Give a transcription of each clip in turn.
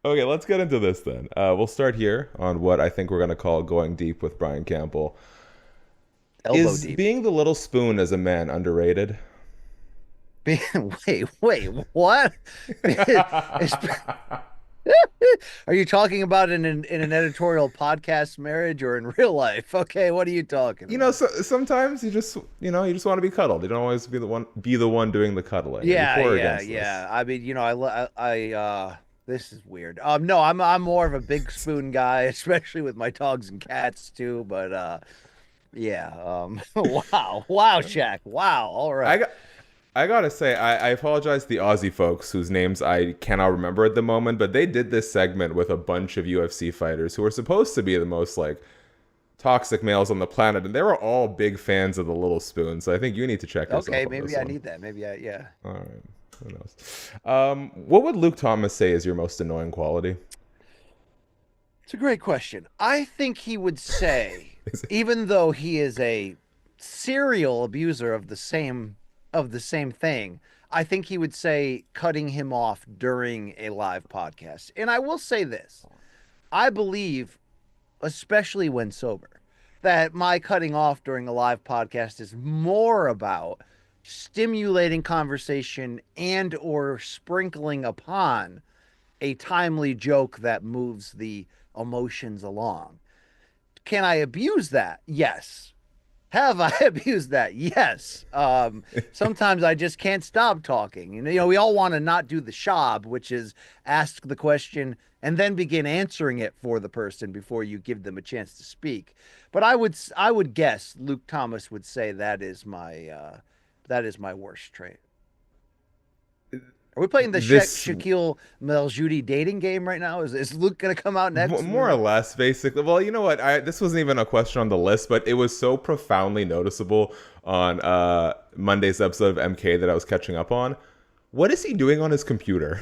Okay, let's get into this then. We'll start here on what I think we're going to call going deep with Brian Campbell. Elbow Is deep. being the little spoon as a man underrated? Wait, what? It's- Are you talking about in an editorial podcast marriage or in real life? Okay, what are you talking about? Sometimes you just want to be cuddled. You don't always be the one doing the cuddling. Are you Yeah, for or yeah, against this? yeah. I mean, this is weird. No, I'm more of a big spoon guy, especially with my dogs and cats too. But yeah. Wow, Shaq. Wow. All I right. got I gotta say, I apologize to the Aussie folks whose names I cannot remember at the moment, but they did this segment with a bunch of UFC fighters who were supposed to be the most like toxic males on the planet, and they were all big fans of the little spoon. So I think you need to check yourself Okay, on maybe this I one. need that. Yeah. All right, who knows? What would Luke Thomas say is your most annoying quality? It's a great question. I think he would say, even though he is a serial abuser of the same thing, I think he would say cutting him off during a live podcast. And I will say this. I believe, especially when sober, that my cutting off during a live podcast is more about stimulating conversation and or sprinkling upon a timely joke that moves the emotions along. Can I abuse that? Yes. Have I abused that? Yes. Sometimes I just can't stop talking. We all want to not do the job, which is ask the question and then begin answering it for the person before you give them a chance to speak. But I would guess Luke Thomas would say that is my worst trait. Are we playing the This Shakiel Mahjouri dating game right now? Is Luke going to come out next? More or less, basically. Well, you know what? This wasn't even a question on the list, but it was so profoundly noticeable on Monday's episode of MK that I was catching up on. What is he doing on his computer?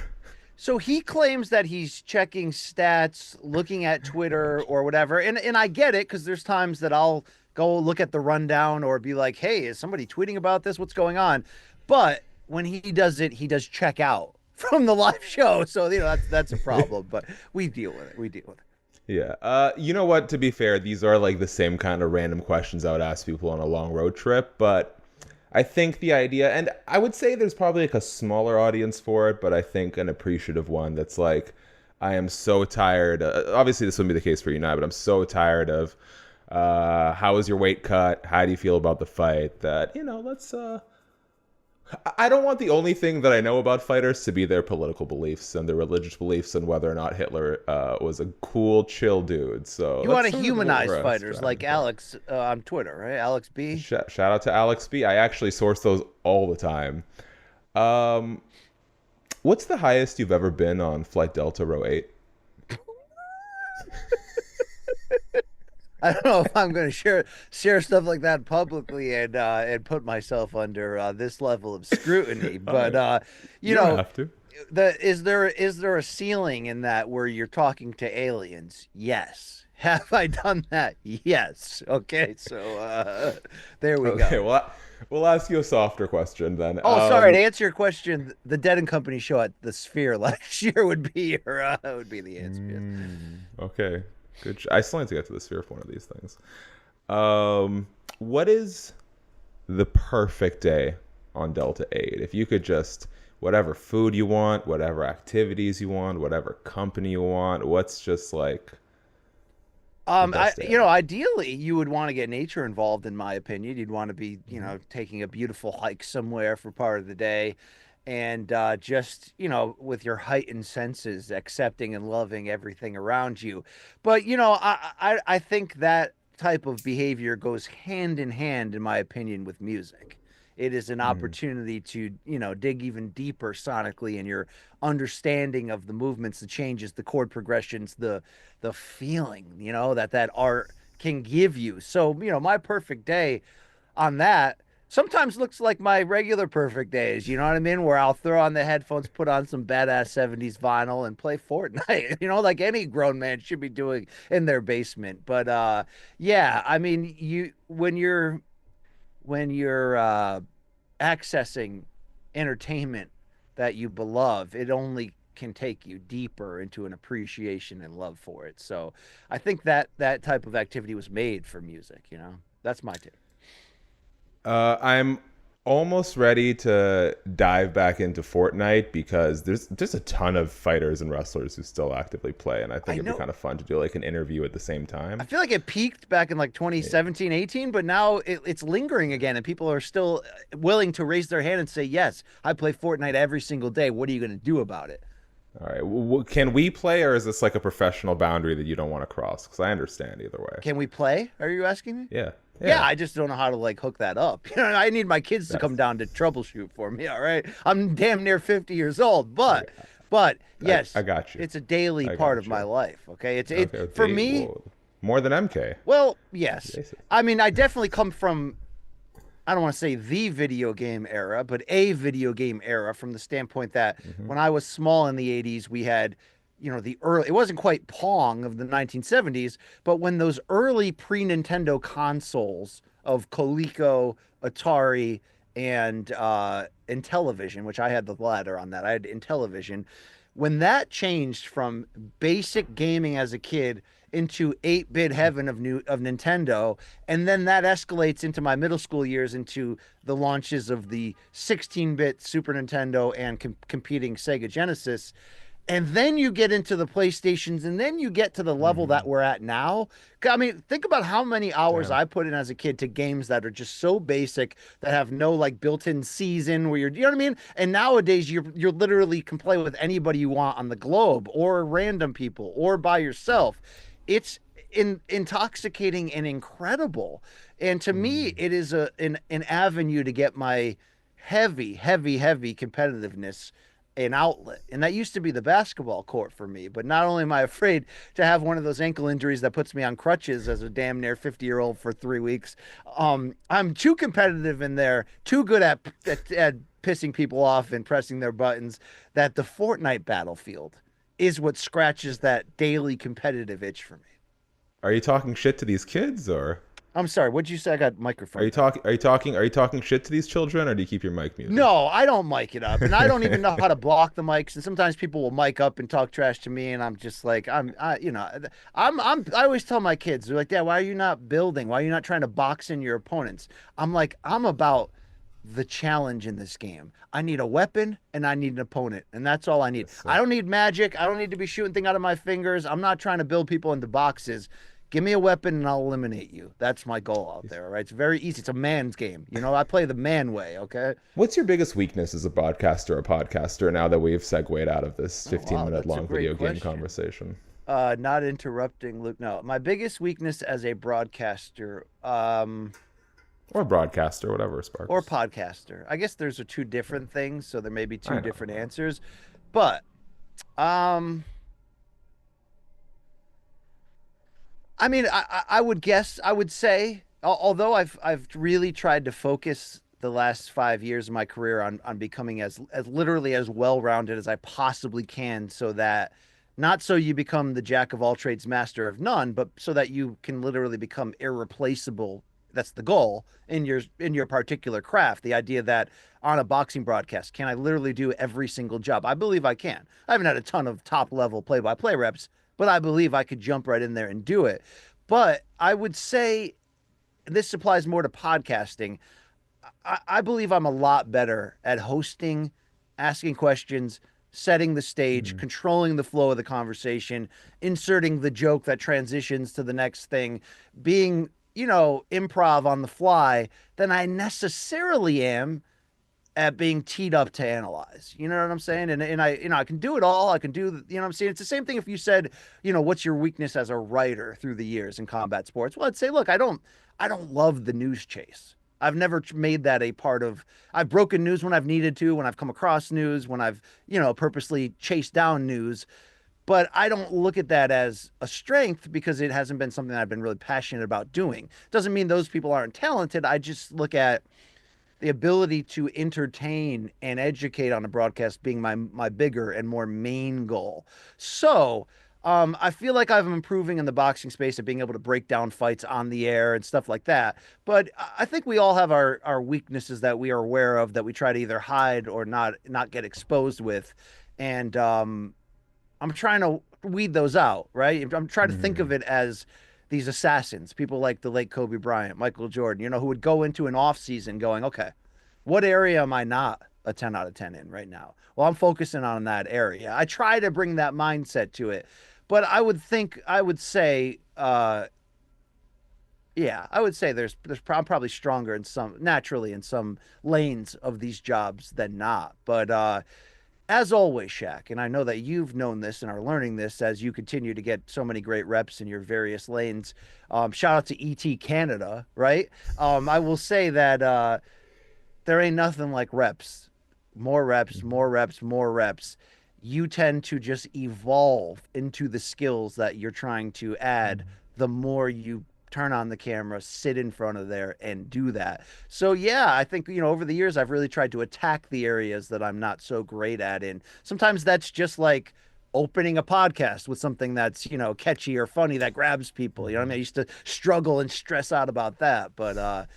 So he claims that he's checking stats, looking at Twitter or whatever. And I get it because there's times that I'll go look at the rundown or be like, hey, is somebody tweeting about this? What's going on? But when he does it, he does check out from the live show. So, that's a problem, but we deal with it. We deal with it. Yeah. You know what? To be fair, these are like the same kind of random questions I would ask people on a long road trip, but I think the idea, and I would say there's probably like a smaller audience for it, but I think an appreciative one that's like, I am so tired. Obviously, this wouldn't be the case for you now, but I'm so tired of how was your weight cut? How do you feel about the fight? That, let's I don't want the only thing that I know about fighters to be their political beliefs and their religious beliefs and whether or not Hitler was a cool, chill dude. So You want that's to sort of what humanize we're fighters striving like for. Alex on Twitter, right? Alex B. Shout out to Alex B. I actually source those all the time. Um, what's the highest you've ever been on Flight Delta Row 8? I don't know if I'm going to share stuff like that publicly and put myself under this level of scrutiny. All But right. you You don't know, have to. is there a ceiling in that where you're talking to aliens? Yes. Have I done that? Yes. Okay. So there we Okay, go. well, we'll ask you a softer question then. Oh, sorry. To answer your question, the Dead and Company show at the Sphere last year would be the answer. Yes. Okay, good. I still need to get to the sphere for one of these things. What is the perfect day on Delta 8? If you could just, whatever food you want, whatever activities you want, whatever company you want, what's just like the I best day ever? ideally you would want to get nature involved in my opinion. You'd want to be, Hmm. taking a beautiful hike somewhere for part of the day and just, with your heightened senses, accepting and loving everything around you. But, I think that type of behavior goes hand in hand, in my opinion, with music. It is an Hmm. opportunity to, dig even deeper sonically in your understanding of the movements, the changes, the chord progressions, the feeling, that art can give you. So, my perfect day on that sometimes looks like my regular perfect days, you know what I mean? Where I'll throw on the headphones, put on some badass 70s vinyl and play Fortnite, like any grown man should be doing in their basement. But yeah, I mean, when you're accessing entertainment that you beloved, it only can take you deeper into an appreciation and love for it. So I think that that type of activity was made for music, you know? That's my take. I'm almost ready to dive back into Fortnite because there's just a ton of fighters and wrestlers who still actively play, and I think I it'd be know. kind of fun to do like an interview at the same I time. feel like it peaked back in like 2017, 18, but now it's lingering again, and people are still willing to raise their hand and say, "Yes, I play Fortnite every single day. What are you going to do about it?" All right, can we play, or is this like a professional boundary that you don't want to cross? Because I understand either way. Can we play? Are you asking me? Yeah, Yeah, yeah, I just don't know how to like hook that up. You know, I need my kids to come that's down to troubleshoot for me. All right, I'm damn near 50 years old, I, but I yes, got you. it's a daily I part of got my you. life. Okay, it's Okay, for date. me. Whoa, more than MK. Well, yes. Jesus. I mean, I definitely come from, I don't want to say the video game era, but a video game era from the standpoint that Hmm. when I was small in the 80s, we had, you know, the early, it wasn't quite Pong of the 1970s, but when those early pre Nintendo consoles of Coleco, Atari, and Intellivision, which I had the latter on that, I had Intellivision. When that changed from basic gaming as a kid into 8-bit heaven of Nintendo, and then that escalates into my middle school years into the launches of the 16-bit Super Nintendo and competing Sega Genesis. And then you get into the PlayStations, and then you get to the level Hmm. that we're at now. I mean, think about how many hours Damn. I put in as a kid to games that are just so basic that have no like built-in season where you're, you know what I mean? And nowadays you're literally can play with anybody you want on the globe or random people or by yourself. It's intoxicating and incredible. And to me, Hmm. it is an avenue to get my heavy competitiveness an outlet. And that used to be the basketball court for me. But not only am I afraid to have one of those ankle injuries that puts me on crutches as a damn near 50-year-old for 3 weeks, I'm too competitive in there, too good at pissing people off and pressing their buttons, that the Fortnite battlefield is what scratches that daily competitive itch for me. Are you talking shit to these kids, or I'm sorry, what'd you say? I got are microphone you thing. talking? Are you talking? Are you talking shit to these children, or do you keep your mic muted? No, I don't mic it up, and I don't even know how to block the mics. And sometimes people will mic up and talk trash to me, and I'm just like, I always tell my kids, they're like, Dad, why are you not building? Why are you not trying to box in your opponents? I'm like, I'm about the challenge in this game. I need a weapon and I need an opponent, and that's all I need. Yes, I sir. don't need magic. I don't need to be shooting thing out of my fingers. I'm not trying to build people into boxes. Give me a weapon and I'll eliminate you. That's my goal out there. All right. It's very easy. It's a man's game. You know, I play the man way. Okay. What's your biggest weakness as a broadcaster or podcaster now that we've segued out of this Oh 15 wow, minute that's a long great video game question. conversation? Not interrupting Luke. No, my biggest weakness as a broadcaster, Or broadcaster, whatever or sparks. podcaster. I guess there's are two Yeah, different things, so there may be two I know. different answers. But um, I mean, I would guess I would say, although I've really tried to focus the last 5 years of my career on becoming as literally as well rounded as I possibly can, so that not so you become the jack of all trades, master of none, but so that you can literally become irreplaceable. That's the goal in your particular craft. The idea that on a boxing broadcast, can I literally do every single job? I believe I can. I haven't had a ton of top level play by play reps, but I believe I could jump right in there and do it. But I would say this applies more to podcasting. I believe I'm a lot better at hosting, asking questions, setting the stage, Mhm. controlling the flow of the conversation, inserting the joke that transitions to the next thing, being, you know, improv on the fly than I necessarily am at being teed up to analyze. You know what I'm saying? And I, you know, I can do it all. I can do, you know what I'm saying? It's the same thing if you said, you know, what's your weakness as a writer through the years in combat sports? Well, I'd say, look, I don't love the news chase. I've never made that a part of. I've broken news when I've needed to, when I've come across news, when I've, you know, purposely chased down news. But I don't look at that as a strength because it hasn't been something I've been really passionate about doing. Doesn't mean those people aren't talented. I just look at the ability to entertain and educate on a broadcast being my bigger and more main goal. So I feel like I'm improving in the boxing space of being able to break down fights on the air and stuff like that. But I think we all have our weaknesses that we are aware of that we try to either hide or not get exposed with. And I'm trying to weed those out, right? I'm trying to think of Hmm. it as these assassins, people like the late Kobe Bryant, Michael Jordan, who would go into an off season going, okay, what area am I not a 10 out of 10 in right now? Well, I'm focusing on that area. I try to bring that mindset to it, but I would say, yeah, I would say I'm probably stronger in some naturally in some lanes of these jobs than not. But as always, Shaq, and I know that you've known this and are learning this as you continue to get so many great reps in your various lanes. Shout out to ET Canada, right? I will say that there ain't nothing like reps. More reps, more reps, more reps. You tend to just evolve into the skills that you're trying to add the more you turn on the camera, sit in front of there and do that. So yeah, I think over the years I've really tried to attack the areas that I'm not so great at and sometimes that's just like opening a podcast with something that's, catchy or funny that grabs people. You know what I mean? I used to struggle and stress out about that, but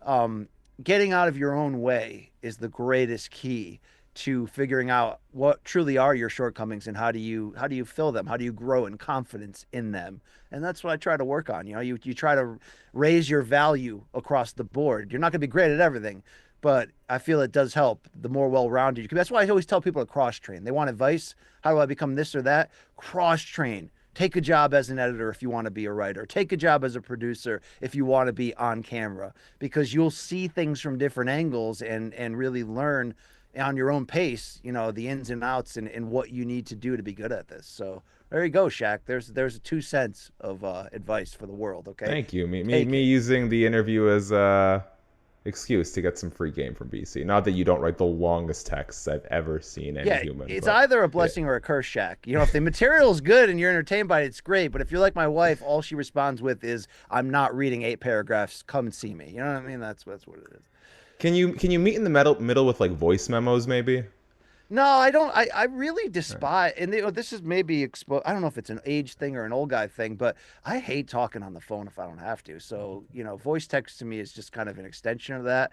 um getting out of your own way is the greatest key to figuring out what truly are your shortcomings and how do you fill them, how do you grow in confidence in them, and that's what I try to work on. You try to raise your value across the board. You're not going to be great at everything, but I feel it does help the more well-rounded you can. That's why I always tell people to cross train. They want advice, how do I become this or that? Cross train. Take a job as an editor if you want to be a writer. Take a job as a producer if you want to be on camera, because you'll see things from different angles and really learn on your own pace, the ins and outs and what you need to do to be good at this. So there you go, Shaq. There's 2 cents of advice for the world. Okay, Thank you. Me take it. using the interview as excuse to get some free game from BC. Not that you don't write the longest texts I've ever seen any Yeah, human, it's but either a yeah. blessing or a curse, Shaq. If the material is good and you're entertained by it, it's great. But if you're like my wife, all she responds with is, "I'm not reading 8 paragraphs. Come and see me." You know what I mean? That's what it is. Can you meet in the middle with like voice memos maybe? No, I don't. I really All right. despise, and this is maybe I don't know if it's an age thing or an old guy thing, but I hate talking on the phone if I don't have to. So, voice text to me is just kind of an extension of that.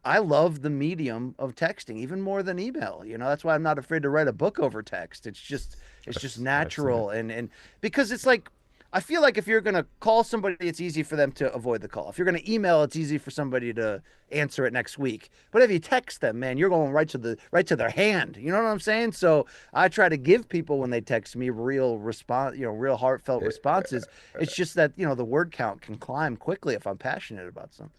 I love the medium of texting even more than email. That's why I'm not afraid to write a book over text. It's just I've seen it. natural and because it's like I feel like if you're going to call somebody, it's easy for them to avoid the call. If you're going to email, it's easy for somebody to answer it next week. But if you text them, man, you're going right to their hand. You know what I'm saying? So I try to give people when they text me real response, real heartfelt responses. It's just that the word count can climb quickly if I'm passionate about something.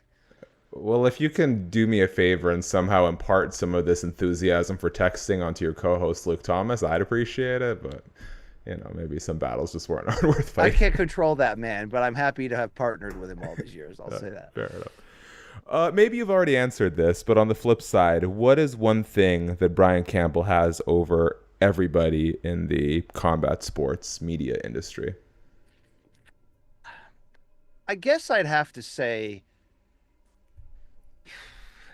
Well, if you can do me a favor and somehow impart some of this enthusiasm for texting onto your co-host Luke Thomas, I'd appreciate it. But maybe some battles just weren't worth I fighting. can't control that man, but I'm happy to have partnered with him all these years. I'll say that. Fair enough. Maybe you've already answered this, but on the flip side, what is one thing that Brian Campbell has over everybody in the combat sports media industry? I guess I'd have to say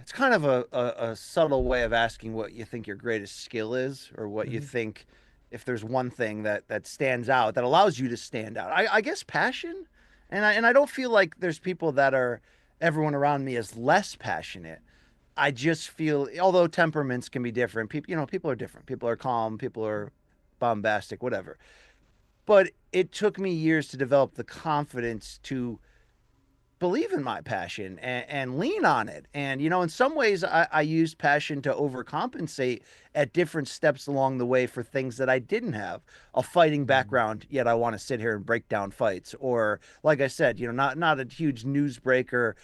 it's kind of a subtle way of asking what you think your greatest skill is, or what you Mhm. think if there's one thing that stands out that allows you to stand out. I guess passion, and I don't feel like there's people that are everyone around me is less passionate. I just feel, although temperaments can be different, people are different. People are calm, people are bombastic, whatever. But it took me years to develop the confidence to believe in my passion and lean on it. And, in some ways, I used passion to overcompensate at different steps along the way for things that I didn't have a fighting background, yet I want to sit here and break down fights. Or, like I said, not a huge newsbreaker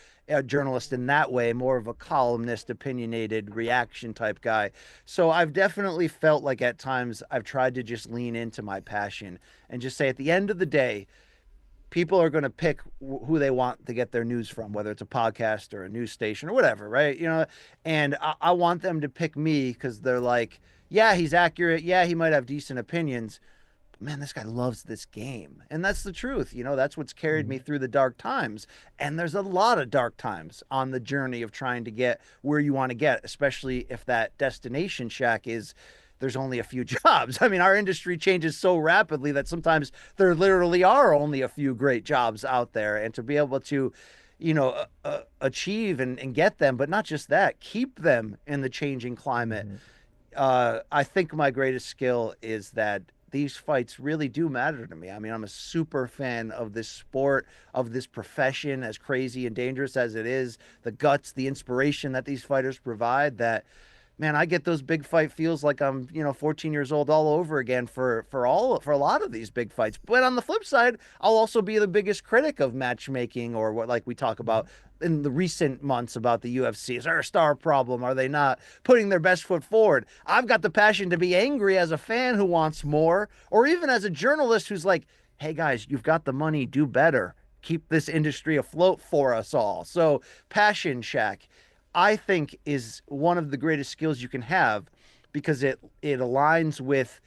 journalist in that way, more of a columnist, opinionated reaction type guy. So I've definitely felt like at times I've tried to just lean into my passion and just say at the end of the day, people are going to pick who they want to get their news from, whether it's a podcast or a news station or whatever, right? And I want them to pick me because they're like, yeah, he's accurate. Yeah, he might have decent opinions. But man, this guy loves this game. And that's the truth. That's what's carried me Mhm. through the dark times. And there's a lot of dark times on the journey of trying to get where you want to get, especially if that destination shack is there's only a few jobs. I mean, our industry changes so rapidly that sometimes there literally are only a few great jobs out there. And to be able to, achieve and get them, but not just that, keep them in the changing climate. Mhm. I think my greatest skill is that these fights really do matter to me. I mean, I'm a super fan of this sport, of this profession, as crazy and dangerous as it is, the guts, the inspiration that these fighters provide. That, man, I get those big fight feels like I'm, 14 years old all over again for a lot of these big fights. But on the flip side, I'll also be the biggest critic of matchmaking, or what, like we talk about in the recent months about the UFC. Is there a star problem? Are they not putting their best foot forward? I've got the passion to be angry as a fan who wants more, or even as a journalist who's like, hey guys, you've got the money, do better. Keep this industry afloat for us all. So passion, Shaq, I think is one of the greatest skills you can have, because it aligns with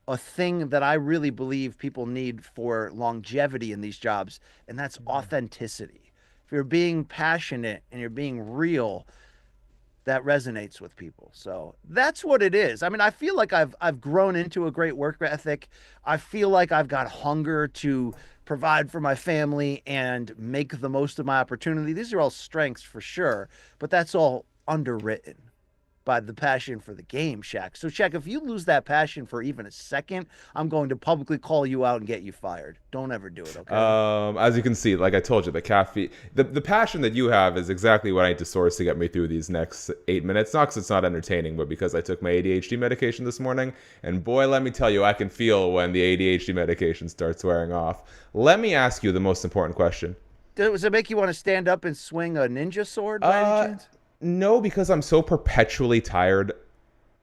a thing that I really believe people need for longevity in these jobs, and that's authenticity. If you're being passionate and you're being real, that resonates with people. So that's what it is. I mean, I feel like I've grown into a great work ethic. I feel like I've got hunger to provide for my family and make the most of my opportunity. These are all strengths for sure, but that's all underwritten by the passion for the game, Shaq. So, Shaq, if you lose that passion for even a second, I'm going to publicly call you out and get you fired. Don't ever do it, okay? As you can see, like I told you, the caffeine, the passion that you have is exactly what I need to source to get me through these next 8 minutes. Not because it's not entertaining, but because I took my ADHD medication this morning. And boy, let me tell you, I can feel when the ADHD medication starts wearing off. Let me ask you the most important question. Does it make you want to stand up and swing a ninja sword by any chance? No, because I'm so perpetually tired.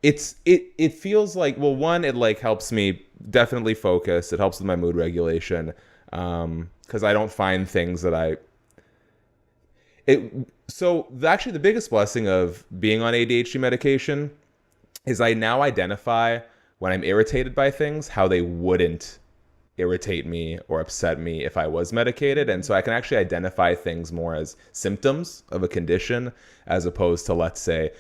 It feels like, well, one, it like helps me definitely focus. It helps with my mood regulation, because I don't find things that actually the biggest blessing of being on ADHD medication is I now identify when I'm irritated by things how they wouldn't irritate me or upset me if I was medicated. And so I can actually identify things more as symptoms of a condition, as opposed to, let's say,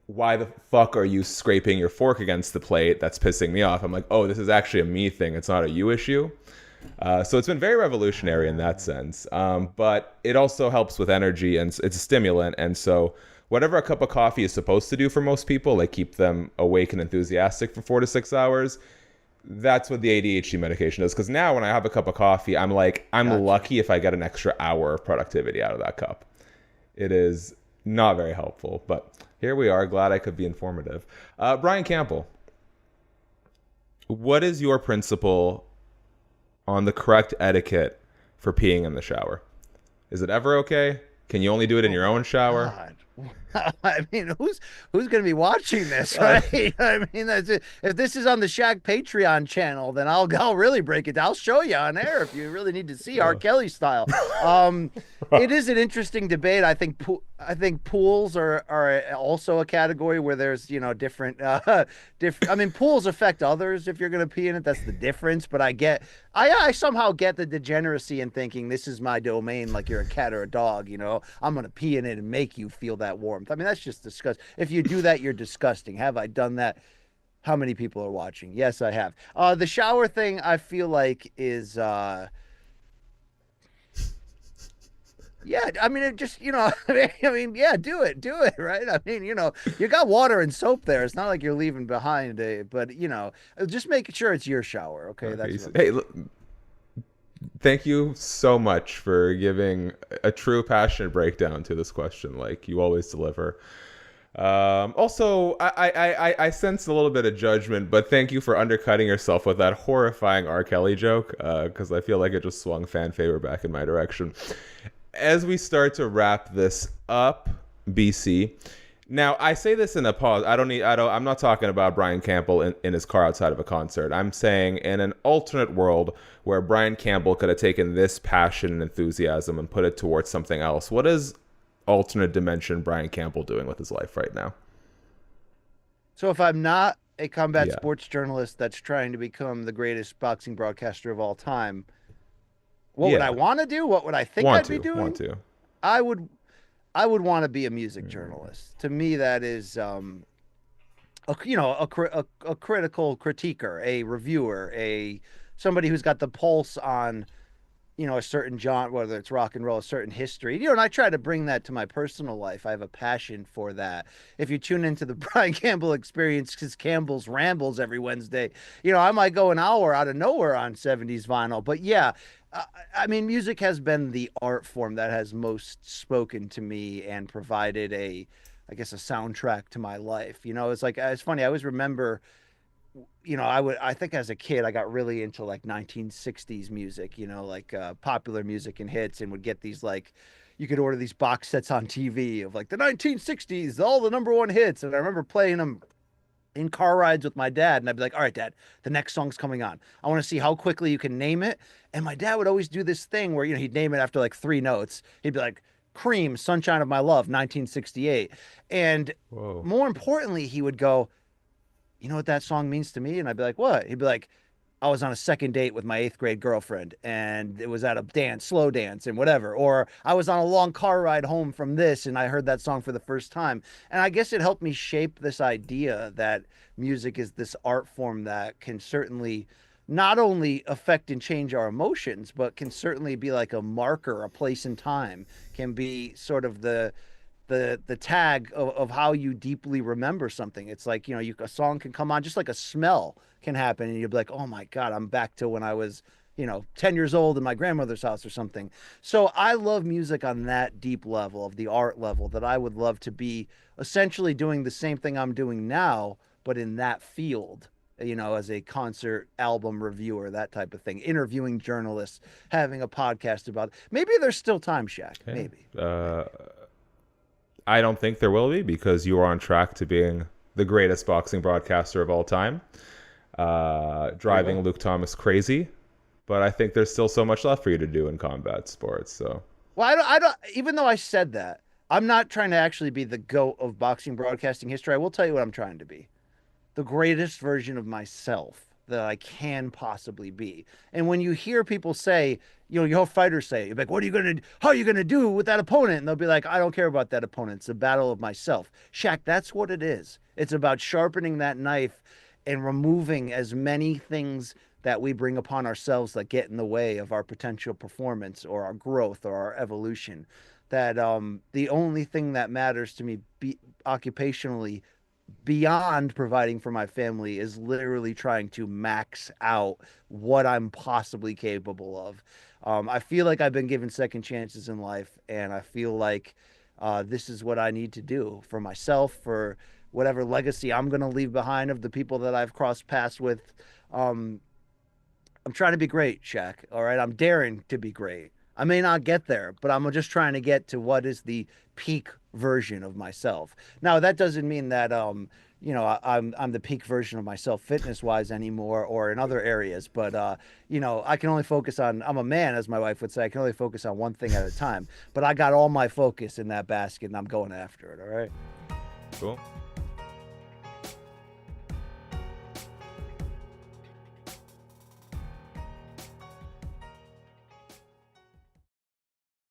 why the fuck are you scraping your fork against the plate? That's pissing me off. I'm like, oh, this is actually a me thing. It's not a you issue. So it's been very revolutionary in that sense. But it also helps with energy, and it's a stimulant. And so whatever a cup of coffee is supposed to do for most people, like keep them awake and enthusiastic for 4 to 6 hours, that's what the ADHD medication does. Because now when I have a cup of coffee, I'm like, I'm lucky if I get an extra hour of productivity out of that cup. It is not very helpful, but here we are. Glad I could be informative. Brian Campbell, what is your principle on the correct etiquette for peeing in the shower? Is it ever okay? Can you only do it in your own shower? God. I mean, who's going to be watching this, right? I mean, that's it. If this is on the Shaq Patreon channel, then I'll really break it down. I'll show you on air if you really need to see R. Kelly style. It is an interesting debate. I think pools are also a category where there's different. I mean, pools affect others if you're going to pee in it. That's the difference. But I somehow get the degeneracy in thinking this is my domain, like you're a cat or a dog. I'm going to pee in it and make you feel that warmth. I mean, that's just disgusting. If you do that, you're disgusting. Have I done that? How many people are watching? Yes, I have. The shower thing, I feel like is, yeah, I mean, it just, I mean, yeah, do it, right? I mean, you got water and soap there. It's not like you're leaving behind but just make sure it's your shower, okay? Hey, look, thank you so much for giving a true passionate breakdown to this question, like you always deliver. Also, I sense a little bit of judgment, but thank you for undercutting yourself with that horrifying R. Kelly joke, because I feel like it just swung fan favor back in my direction. As we start to wrap this up, BC. Now, I say this in a pause. I'm not talking about Brian Campbell in his car outside of a concert. I'm saying in an alternate world where Brian Campbell could have taken this passion and enthusiasm and put it towards something else. What is alternate dimension Brian Campbell doing with his life right now? So if I'm not a combat sports journalist that's trying to become the greatest boxing broadcaster of all time, what would I want to do? What would I think I'd be doing? I would want to be a music journalist. To me, that is, a critical critiquer, a reviewer, somebody who's got the pulse on, a certain genre, whether it's rock and roll, a certain history, and I try to bring that to my personal life. I have a passion for that. If you tune into the Brian Campbell experience, because Campbell's rambles every Wednesday, I might go an hour out of nowhere on 70s vinyl. But yeah, I mean, music has been the art form that has most spoken to me and provided I guess, a soundtrack to my life. It's funny. I always remember, I think as a kid, I got really into like 1960s music, like popular music and hits, and would get these like, you could order these box sets on TV of like the 1960s, all the number one hits. And I remember playing them in car rides with my dad. And I'd be like, all right, Dad, the next song's coming on. I want to see how quickly you can name it. And my dad would always do this thing where, he'd name it after like three notes. He'd be like, Cream, Sunshine of My Love, 1968. And Whoa. more importantly, he would go, you know what that song means to me? And I'd be like, what? He'd be like, I was on a second date with my eighth grade girlfriend and it was at a dance, slow dance and whatever. Or I was on a long car ride home from this and I heard that song for the first time. And I guess it helped me shape this idea that music is this art form that can certainly not only affect and change our emotions, but can certainly be like a marker, a place in time, can be sort of the tag of how you deeply remember something. It's like, a song can come on, just like a smell can happen, and you'll be like, oh my God, I'm back to when I was, 10 years old in my grandmother's house or something. So I love music on that deep level of the art level, that I would love to be essentially doing the same thing I'm doing now, but in that field, as a concert album reviewer, that type of thing, interviewing journalists, having a podcast about it. Maybe there's still time, Shaq. Okay. Maybe. I don't think there will be, because you are on track to being the greatest boxing broadcaster of all time, driving Luke Thomas crazy. But I think there's still so much left for you to do in combat sports. So, well, I don't. Even though I said that, I'm not trying to actually be the GOAT of boxing broadcasting history. I will tell you what I'm trying to be: the greatest version of myself that I can possibly be. And when you hear people say, you hear fighters say, you're like, how are you gonna do with that opponent? And they'll be like, I don't care about that opponent. It's a battle of myself. Shaq, that's what it is. It's about sharpening that knife and removing as many things that we bring upon ourselves that get in the way of our potential performance or our growth or our evolution. That the only thing that matters to me occupationally, beyond providing for my family, is literally trying to max out what I'm possibly capable of. I feel like I've been given second chances in life, and I feel like this is what I need to do for myself, for whatever legacy I'm going to leave behind of the people that I've crossed paths with. I'm trying to be great, Shaq. All right. I'm daring to be great. I may not get there, but I'm just trying to get to what is the peak version of myself. Now, that doesn't mean that, I'm the peak version of myself fitness wise anymore, or in other areas, but, I can only focus on, I'm a man, as my wife would say, I can only focus on one thing at a time, but I got all my focus in that basket and I'm going after it. All right. Cool.